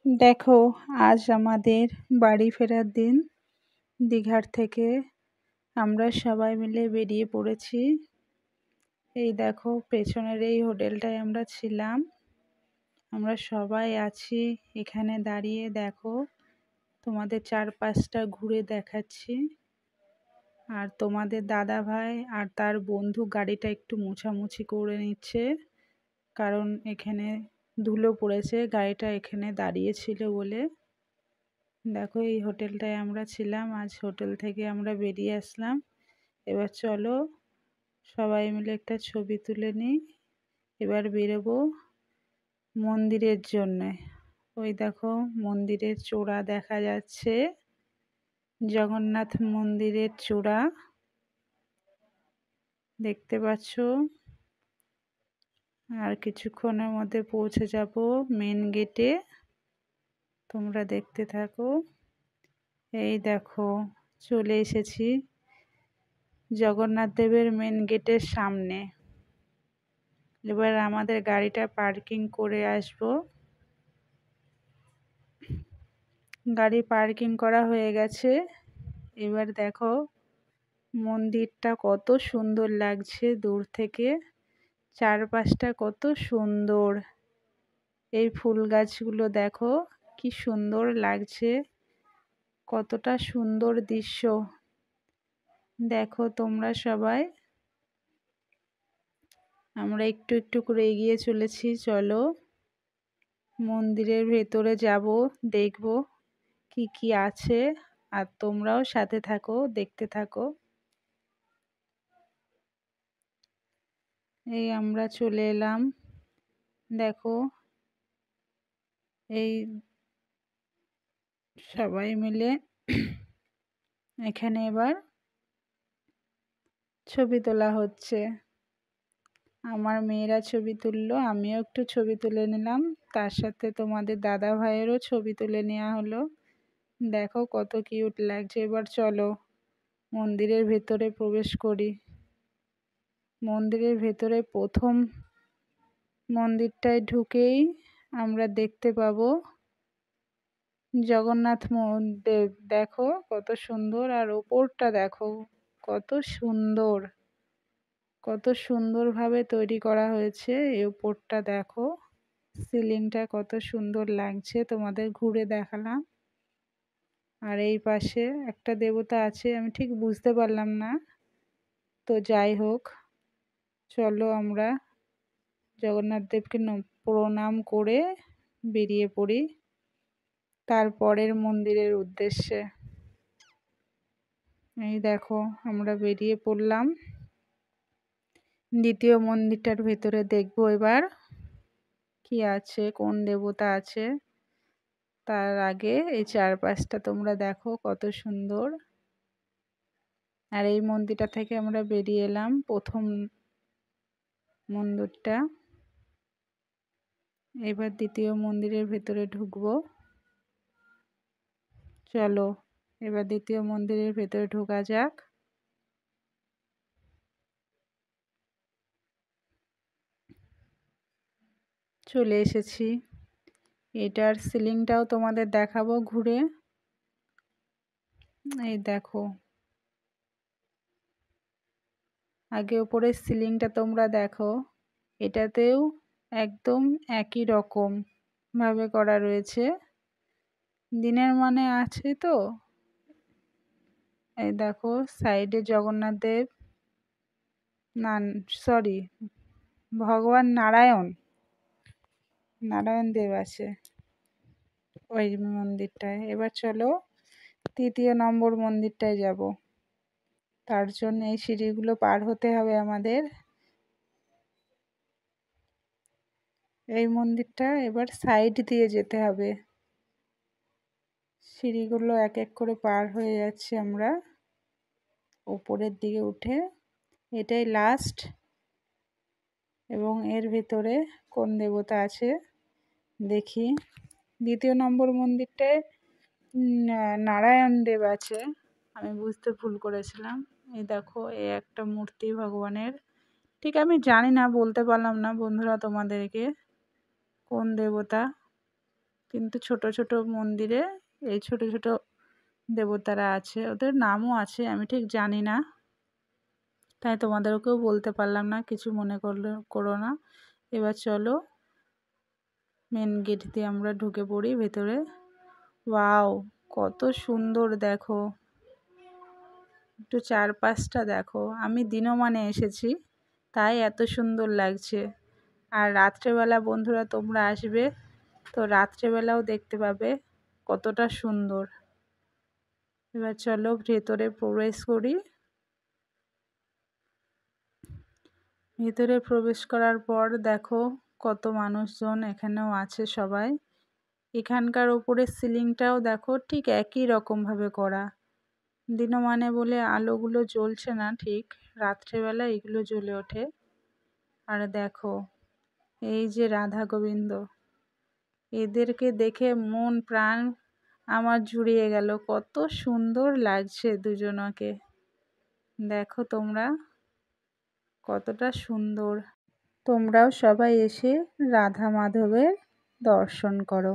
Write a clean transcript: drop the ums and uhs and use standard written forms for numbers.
দেখো, আজ আমাদের বাড়ি ফেরার দিন। দীঘার থেকে আমরা সবাই মিলে বেরিয়ে পড়েছি। এই দেখো, পেছনের এই হোটেলটায় আমরা ছিলাম। আমরা সবাই আছি এখানে দাঁড়িয়ে। দেখো, তোমাদের চারপাশটা ঘুরে দেখাচ্ছি। আর তোমাদের দাদা ভাই আর তার বন্ধু গাড়িটা একটু মোছামুছি করে নিচ্ছে, কারণ এখানে ধুলো পড়েছে, গাড়িটা এখানে দাঁড়িয়েছিল বলে। দেখো, এই হোটেলটায় আমরা ছিলাম। আজ হোটেল থেকে আমরা বেরিয়ে আসলাম। এবার চলো সবাই মিলে একটা ছবি তুলে নিই। এবার বেরোবো মন্দিরের জন্যে। ওই দেখো, মন্দিরের চূড়া দেখা যাচ্ছে, জগন্নাথ মন্দিরের চূড়া দেখতে পাচ্ছ। আর কিছুক্ষণের মধ্যে পৌঁছে যাব মেন গেটে। তোমরা দেখতে থাকো। এই দেখো, চলে এসেছি জগন্নাথ দেবের মেন গেটের সামনে। এবার আমাদের গাড়িটা পার্কিং করে আসব। গাড়ি পার্কিং করা হয়ে গেছে। এবার দেখো, মন্দিরটা কত সুন্দর লাগছে দূর থেকে। চারপাশটা কত সুন্দর। এই ফুল গাছগুলো দেখো কি সুন্দর লাগছে, কতটা সুন্দর দৃশ্য। দেখো তোমরা সবাই। আমরা একটু একটু করে এগিয়ে চলেছি। চলো মন্দিরের ভেতরে যাব, দেখব কি কি আছে। আর তোমরাও সাথে থাকো, দেখতে থাকো। এই আমরা চলে এলাম। দেখো, এই সবাই মিলে এখানে এবার ছবি তোলা হচ্ছে। আমার মেয়েরা ছবি তুললো, আমিও একটু ছবি তুলে নিলাম। তার সাথে তোমাদের দাদা ভাইয়েরও ছবি তুলে নেওয়া হলো। দেখো কত কিউট লাগছে। এবার চলো মন্দিরের ভেতরে প্রবেশ করি। মন্দিরের ভেতরে প্রথম মন্দিরটায় ঢুকেই আমরা দেখতে পাবো জগন্নাথ দেব। দেখো কত সুন্দর। আর ওপরটা দেখো কত সুন্দর, কত সুন্দরভাবে তৈরি করা হয়েছে। এই ওপরটা দেখো, সিলিংটা কত সুন্দর লাগছে, তোমাদের ঘুরে দেখালাম। আর এই পাশে একটা দেবতা আছে, আমি ঠিক বুঝতে পারলাম না, তো যাই হোক। চলো আমরা জগন্নাথ দেবকে প্রণাম করে বেরিয়ে পড়ি তারপরের মন্দিরের উদ্দেশ্যে। এই দেখো, আমরা বেরিয়ে পড়লাম। দ্বিতীয় মন্দিরটার ভেতরে দেখবো এবার কি আছে, কোন দেবতা আছে। তার আগে এই চারপাশটা তোমরা দেখো কত সুন্দর। আর এই মন্দিরটা থেকে আমরা বেরিয়ে এলাম, প্রথম মন্দিরটা। এবার দ্বিতীয় মন্দিরের ভেতরে ঢুকবো। চলো এবার দ্বিতীয় মন্দিরের ভেতরে ঢোকা যাক। চলে এসেছি। এটার সিলিংটাও তোমাদের দেখাবো ঘুরে। এই দেখো, আগে উপরের সিলিংটা তোমরা দেখো, এটাতেও একদম একই রকম ভাবে করা রয়েছে। দিনের মানে আছে তো। এই দেখো, সাইডে জগন্নাথ দেব, না সরি, ভগবান নারায়ণ দেব আছে ওই মন্দিরটায়। এবার চলো তৃতীয় নম্বর মন্দিরটায় যাব। তার জন্য এই সিঁড়িগুলো পার হতে হবে আমাদের। এই মন্দিরটা এবার সাইড দিয়ে যেতে হবে। সিঁড়িগুলো এক এক করে পার হয়ে যাচ্ছি আমরা উপরের দিকে উঠে। এটাই লাস্ট। এবং এর ভিতরে কোন দেবতা আছে দেখি। দ্বিতীয় নম্বর মন্দিরটায় নারায়ণ দেব আছে, আমি বুঝতে ভুল করেছিলাম। এই দেখো, এই একটা মূর্তি ভগবানের। ঠিক আমি জানি না, বলতে পারলাম না বন্ধুরা তোমাদেরকে কোন দেবতা। কিন্তু ছোট ছোট মন্দিরে এই ছোট ছোট দেবতারা আছে, ওদের নামও আছে, আমি ঠিক জানি না, তাই তোমাদেরকেও বলতে পারলাম না, কিছু মনে করো না। এবার চলো মেন গেট দিয়ে আমরা ঢুকে পড়ি ভেতরে। ওয়াও, কত সুন্দর দেখো, একটু চারপাশটা দেখো। আমি দিনমানে এসেছি তাই এত সুন্দর লাগছে। আর রাত্রেবেলা বন্ধুরা তোমরা আসবে তো রাত্রেবেলাও দেখতে পাবে কতটা সুন্দর। এবার চলো ভেতরে প্রবেশ করি। ভেতরে প্রবেশ করার পর দেখো কত মানুষজন এখানেও আছে সবাই। এখানকার উপরের সিলিংটাও দেখো ঠিক একই রকমভাবে করা। দিনমানে বলে আলোগুলো জ্বলছে না, ঠিক রাত্রেবেলা এগুলো জ্বলে ওঠে। আর দেখো এই যে রাধা গোবিন্দ, এদেরকে দেখে মন প্রাণ আমার জুড়িয়ে গেল, কত সুন্দর লাগছে দুজনকে। দেখো তোমরা কতটা সুন্দর। তোমরাও সবাই এসে রাধা মাধবের দর্শন করো।